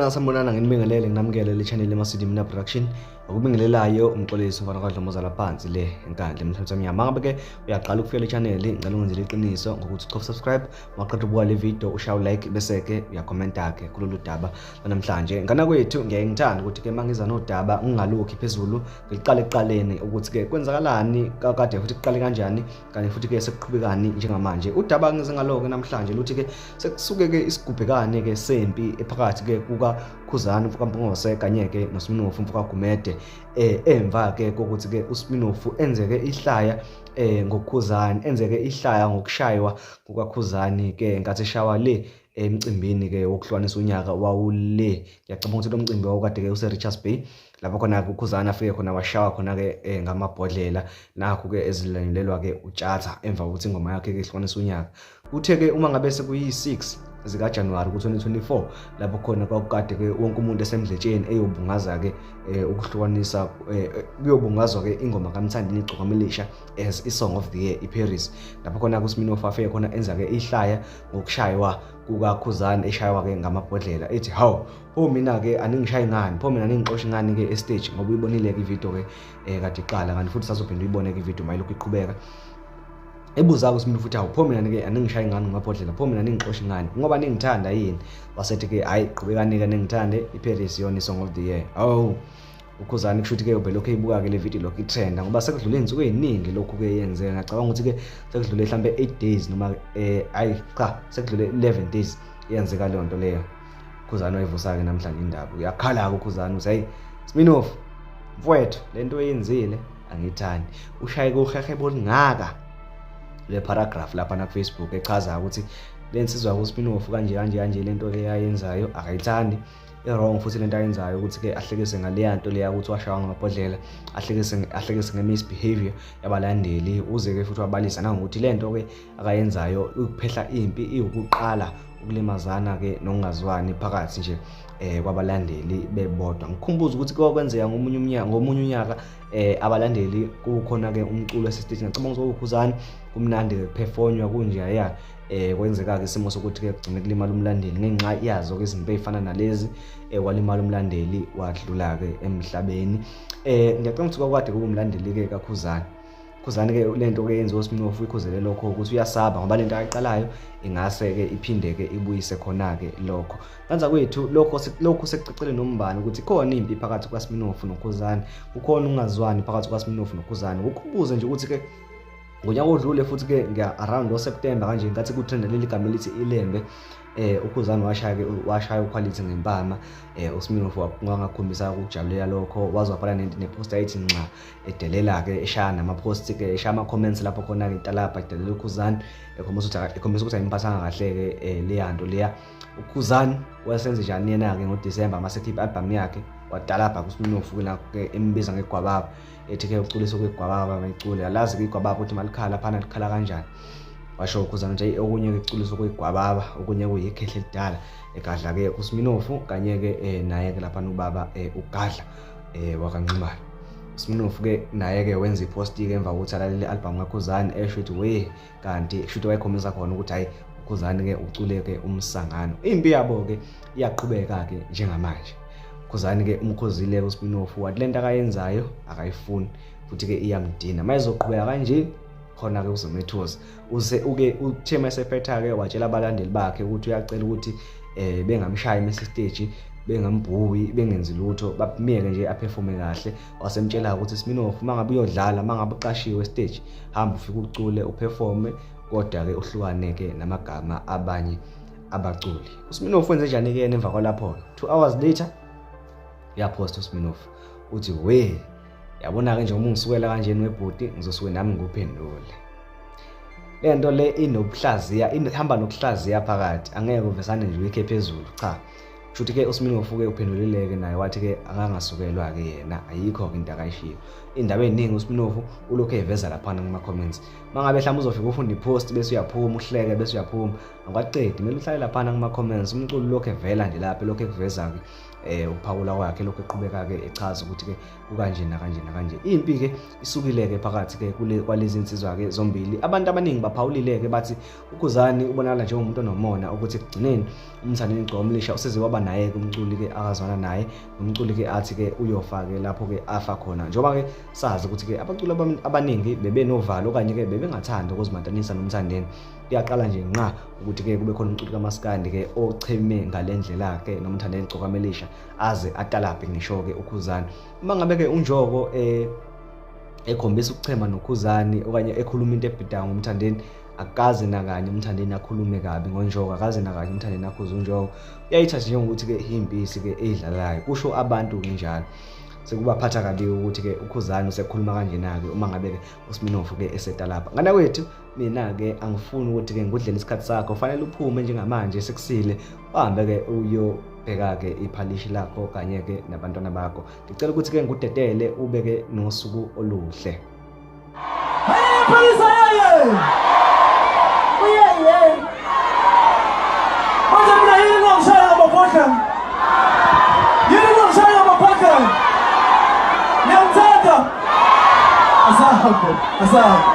Sambonana nginibingelele nginamukele le channel eMasidimina Production okubingelelayo umxolisi umfana kaDlomoza laphansi le enkandla emhlabeni wami mangabe ke uyaqala ukufika le channel ngicela ungenzele iqiniso ngokuthi ucofa subscribe maqedwe ubuka le video ushaye like bese ke uyakhomenta ke kulolu daba namhlanje ngana kwethu ngiyaye ngithanda ukuthi ke mangiza nodaba ngingalokhi phezulu ngiqale eqaleni ukuthi ke kwenzakalani kade futhi kuqale kanjani kanye futhi ke sekuqhubekani njengamanje udaba ngize ngaloko namhlanje luthi ke sekusuke ke isigubhekane ke sempi ephakathi ke kukaKhuzani mfukampongose kanye ke noSminofu mfukagumede emva ke kokuthi ke uSminofu enzeke ihlaya ngoKhuzani enzeke ihlaya ngokushaywa kukaKhuzani ke ngathi shawa le emcimbini ke wokuhlukanisa unyaka wawule ngiyacabanga ukuthi lo mcimbi wawukade ke use Richards Bay lapho khona uKhuzani afike khona washawa khona ke ngamabhodlela nakho ke ezilandelelwa ke utshatha emva kokuthi ingoma yakhe ke ihlukanisa unyaka uthe ke uma ngabe sekuyi6 zika January ku2024 lapho khona kwakade ke wonke umuntu esemdletsheni eyobungaza ke ukuhlukanisa kuyobungazwa ke ingoma kaMthandeni igcokamilisha as i song of the year iParis lapho khona kuSminofu afike khona enza ke ihlaya ngokushaywa kukaKhuzani eshaywa ke ngamabhodlela ethi hawu pho mina ke aningishayi ngani pho mina ningiqoshi ngani ke stage ngoba uyibonile ke ivideo ke kade iqala kanti futhi sasophinda uyibone ke ivideo mayilokhu iqhubeka ebuza uSminofu futhi awupho mina ke aningishayi ngani ngamabhodlela pho mina ningixoshi ngani ngoba ningithanda yini wasethi ke hayi qhubekani ke ningithande iParis yona song of the year oh uKhuzani kushuthi ke ubelokho eyibuka ke le video lokho itrenda ngoba sekudlule izinsuku eziningi lokho ke yenzeka ngicabanga ukuthi ke sekudlule mhlambe 8 days noma sekudlule 11 days yenzeka le nto leyo uKhuzani wayivusa ke namhlanje indaba uyakhala uKhuzani uthi hey Sminofu mfowethu lento eyenzile angithandi ushaye ke uhehebo olingaka le paragraph lapha na Facebook echaza ukuthi lensizwa kuSminofu kanje lento le yayenzayo akayithandi wrong futhi lento ayenzayo ukuthi ke ahlekise ngale yanto le yakuthi washawa ngamabhodlela ahlekise ngemisbehavior yabalandeli uze ke futhi wabalisa nangokuthi lento ke akayenzayo ukuphehla impi iwukuqala ukulimazana ke nokungazwani phakathi nje kwabalandeli bebodwa ngikhumbuza ukuthi kwakwenzeka ngomunye unyaka abalandeli kukhona ke umculo wesestage ngicabanga ukuthi uKhuzani kumnandi ke performwa kunje ya kwenzeka ke isimo sokuthi ke kugcine kulimala umlandeli ngenxa yazo ke izinto ezifana nalezi walimala umlandeli wadlula ke emhlabeni ngiyacabanga ukuthi kwakade kumlandeli ke kaKhuzani ke lento ke yenziwa uSminofu ikhuzele lokho ukuthi uyasaba ngoba lento ayiqalayo ingase ke iphinde ke ibuyise khona ke lokho kanza kwethu lokho sekucicele nombani ukuthi khona impi phakathi kwaSminofu noKhuzani kukhona ungazwani phakathi kwaSminofu noKhuzani ukubuze nje ukuthi ke ngonyaka odlule futhi ke around September kanje ngathi kutrend leli gama lithi ilembe uKhuzani washaya uquality ngempama uSminofu wangakhombisa ukujabulela lokho wazwabhala nepost ayithi nxa edelela ke eshaya namapost ke eshaya ama comments lapho khona ke intalapha edelela uKhuzani ekhombisa ukuthi ayimphathanga kahle ke le yanto leya uKhuzani wasenze njani yena ke ngoDecember masekhipha album yakhe wadalapha kuSminofu ke embiza ngegwababa ethi ke uculisa kwegwababa bayicule alazi ke igwababa ukuthi malikhala phana likhala kanjani washo uKhuzani nje okunye ke uculisa kwegwababa okunye kuyikhehle lidala egadla ke uSminofu kanye ke naye ke lapha ubaba ugadla wakanximala uSminofu ke naye ke wenza ipost ke emva kokuthi alalele album kaKhuzani eshuthi we kanti shuthi wayekhomisa khona ukuthi hayi uKhuzani ke ucule ke umsangano impi yabo ke iyaqhubeka ke njengamanje uKhuzani ke umkhozile uSminofu wathi lento akayenzayo akayifuni futhi ke iyamdina mayizoqhubeka kanje khona ke uzomethoza uke uthema esephetha ke watshela abalandeli bakhe ukuthi uyacela ukuthi bengamshayi message bengambuyi bengenzi lutho bamiyeke nje aperforme kahle wasemtshela ukuthi Sminofu mangabe uyodlala mangabe uqashiwe stage hamba ufike ucule uperforme kodwa ke uhlukane ke namagama abanye abaculi uSminofu wenze njani ke emva kwalapho 2 hours later yapost uSminofu uthi we yabona ke nje uma ungisukela kanjeni webhodi ngizosuke nami nguphendule lento le inobuhlaziya ihamba nokuhlaziya phakathi angeke uvesane nje uyikhe phezulu cha futhi ke uSminofu ke uphendulileke naye wathi ke akangasukelwa ke yena ayikho ke into akayishiya indaba eziningi uSminofu ulokho eveza lapha kuma comments mangabe mhlawumbe uzofika ufunda ipost bese uyaphuma uhleke bese uyaphuma angwaqedi kumele uhlale laphana kuma comments umculo lokho evela nje lapha lokho ekuveza ke ukuphawula kwakhe lokho eqhubeka ke echaza ukuthi ke ukanje nakanje impi ke isukile ke phakathi ke kwalezi insizwa ke zombili. Abantu abaningi baphawulile ke bathi uKhuzani ubonakala njengomuntu onomona ukuthi ekugcineni uMthandeni Gqomolisha useze waba naye kumculi ke akazwana naye umculi ke athi ke uyofa ke lapho ke afa khona, njengoba ke sazi ukuthi ke abaculi abaningi bebenovalo okanye ke bebengathanda ukuzimatanisa noMthandeni. Kuyaqala nje nqa ukuthi ke kube khona umculi kaMaskandi ke ocheme ngalendlela ke noMthandeni Gqomolisha aze atalaphe ngisho ke uKhuzani. Uma ngabe ke unjoko ekhombisa ukuchema noKhuzani okanye ekhuluma into ebhidanga ngoMthandeni, akaze nakanye uMthandeni akhulume kabi ngonjoko, akaze nakanye uMthandeni akhuze unjoko, uyayithatha njengokuthi ke impisi ke edlalayo. Kusho abantu njalo sekubaphatha kabi ukuthi ke uKhuzani usekhuluma kanjena ke uma ngabe ke kaSminofu ke eseta lapha. Ngana wethu mina ke angifuni ukuthi ke ngikudlela isikhathi sakho, fanele uphume njengamanje sekusile uhambe ke uyobheka ke iphalishi lakho kanye ke nabantwana bakho. Ngicela ukuthi ke ngikudedele ube ke nosuku oluhle. Asante.